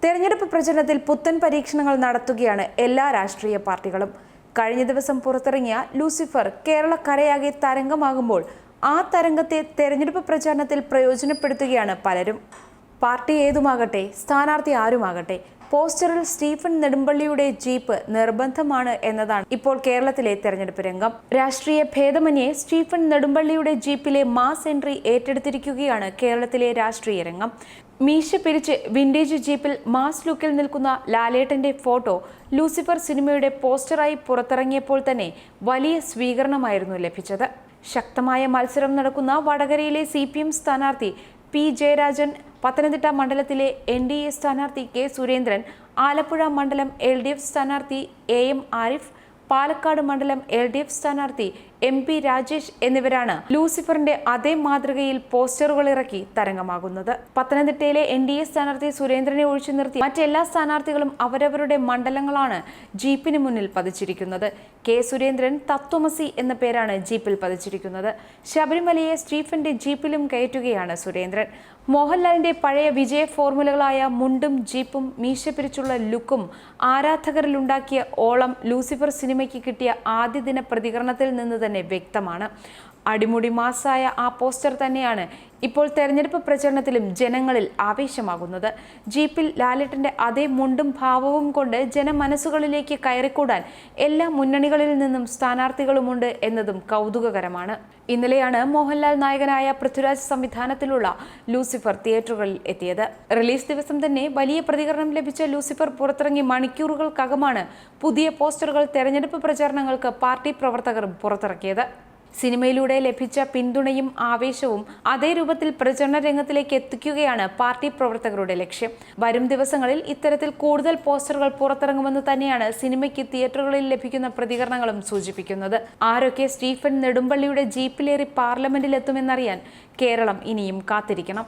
തെരഞ്ഞെടുപ്പ് പ്രചരണത്തിൽ പുത്തൻ പരീക്ഷണങ്ങൾ നടത്തുകയാണ് എല്ലാ രാഷ്ട്രീയ പാർട്ടികളും. കഴിഞ്ഞ ദിവസം പുറത്തിറങ്ങിയ ലൂസിഫർ കേരളക്കരയാകെ തരംഗമാകുമ്പോൾ ആ തരംഗത്തെ തെരഞ്ഞെടുപ്പ് പ്രചാരണത്തിൽ പ്രയോജനപ്പെടുത്തുകയാണ് പലരും. പാർട്ടി ഏതുമാകട്ടെ, സ്ഥാനാർത്ഥി ആരുമാകട്ടെ, പോസ്റ്ററിൽ സ്റ്റീഫൻ നെടുമ്പള്ളിയുടെ ജീപ്പ് നിർബന്ധമാണ് എന്നതാണ് ഇപ്പോൾ കേരളത്തിലെ തെരഞ്ഞെടുപ്പ് രംഗം. രാഷ്ട്രീയ ഭേദമന്യേ സ്റ്റീഫൻ നെടുമ്പള്ളിയുടെ ജീപ്പിലെ മാസ് എൻട്രി ഏറ്റെടുത്തിരിക്കുകയാണ് കേരളത്തിലെ രാഷ്ട്രീയ രംഗം. മീശ പിരിച്ച് വിന്റേജ് ജീപ്പിൽ മാസ് ലുക്കിൽ നിൽക്കുന്ന ലാലേട്ടന്റെ ഫോട്ടോ ലൂസിഫർ സിനിമയുടെ പോസ്റ്ററായി പുറത്തിറങ്ങിയപ്പോൾ തന്നെ വലിയ സ്വീകരണമായിരുന്നു ലഭിച്ചത്. ശക്തമായ മത്സരം നടക്കുന്ന വടകരയിലെ CPM സ്ഥാനാർത്ഥി P. ജയരാജൻ, പത്തനംതിട്ട മണ്ഡലത്തിലെ NDA സ്ഥാനാർത്ഥി K. സുരേന്ദ്രൻ, ആലപ്പുഴ മണ്ഡലം LDF സ്ഥാനാർത്ഥി AM ആരിഫ്, പാലക്കാട് മണ്ഡലം LDF സ്ഥാനാർത്ഥി MP രാജേഷ് എന്നിവരാണ് ലൂസിഫറിന്റെ അതേ മാതൃകയിൽ പോസ്റ്ററുകൾ ഇറക്കി തരംഗമാകുന്നത്. പത്തനംതിട്ടയിലെ NDA സ്ഥാനാർത്ഥി സുരേന്ദ്രനെ ഒഴിച്ചു നിർത്തി മറ്റെല്ലാ സ്ഥാനാർത്ഥികളും അവരവരുടെ മണ്ഡലങ്ങളാണ് ജീപ്പിന് മുന്നിൽ പതിച്ചിരിക്കുന്നത്. K. സുരേന്ദ്രൻ തത്വമസി എന്ന പേരാണ് ജീപ്പിൽ പതിച്ചിരിക്കുന്നത്. ശബരിമലയെ സ്റ്റീഫന്റെ ജീപ്പിലും കയറ്റുകയാണ് സുരേന്ദ്രൻ. മോഹൻലാലിന്റെ പഴയ വിജയ ഫോർമുലകളായ മുണ്ടും ജീപ്പും മീശ പിരിച്ചുള്ള ലുക്കും ആരാധകരിലുണ്ടാക്കിയ ഓളം ലൂസിഫർ സിനിമയ്ക്ക് കിട്ടിയ ആദ്യ ദിന പ്രതികരണത്തിൽ നിന്ന് തന്നെ വ്യക്തമാണ്. അടിമുടി മാസായ ആ പോസ്റ്റർ തന്നെയാണ് ഇപ്പോൾ തെരഞ്ഞെടുപ്പ് പ്രചരണത്തിലും ജനങ്ങളിൽ ആവേശമാകുന്നത്. ജീപ്പിൽ ലാലേട്ടന്റെ അതേ മുണ്ടും ഭാവവും കൊണ്ട് ജനമനസ്സുകളിലേക്ക് കയറിക്കൂടാൻ എല്ലാ മുന്നണികളിൽ നിന്നും സ്ഥാനാർത്ഥികളുമുണ്ട് എന്നതും കൗതുകകരമാണ്. ഇന്നലെയാണ് മോഹൻലാൽ നായകനായ പൃഥ്വിരാജ് സംവിധാനത്തിലുള്ള ലൂസിഫർ തിയേറ്ററുകളിൽ എത്തിയത്. റിലീസ് ദിവസം തന്നെ വലിയ പ്രതികരണം ലഭിച്ച ലൂസിഫർ പുറത്തിറങ്ങി മണിക്കൂറുകൾക്കകമാണ് പുതിയ പോസ്റ്ററുകൾ തെരഞ്ഞെടുപ്പ് പ്രചാരണങ്ങൾക്ക് പാർട്ടി പ്രവർത്തകർ പുറത്തിറക്കിയത്. സിനിമയിലൂടെ ലഭിച്ച പിന്തുണയും ആവേശവും അതേ രൂപത്തിൽ പ്രചരണ രംഗത്തിലേക്ക് എത്തിക്കുകയാണ് പാർട്ടി പ്രവർത്തകരുടെ ലക്ഷ്യം. വരും ദിവസങ്ങളിൽ ഇത്തരത്തിൽ കൂടുതൽ പോസ്റ്ററുകൾ പുറത്തിറങ്ങുമെന്ന് തന്നെയാണ് സിനിമയ്ക്ക് തിയേറ്ററുകളിൽ ലഭിക്കുന്ന പ്രതികരണങ്ങളും സൂചിപ്പിക്കുന്നത്. ആരൊക്കെ സ്റ്റീഫൻ നെടുമ്പള്ളിയുടെ ജീപ്പിലേറി പാർലമെന്റിലെത്തുമെന്നറിയാൻ കേരളം ഇനിയും കാത്തിരിക്കണം.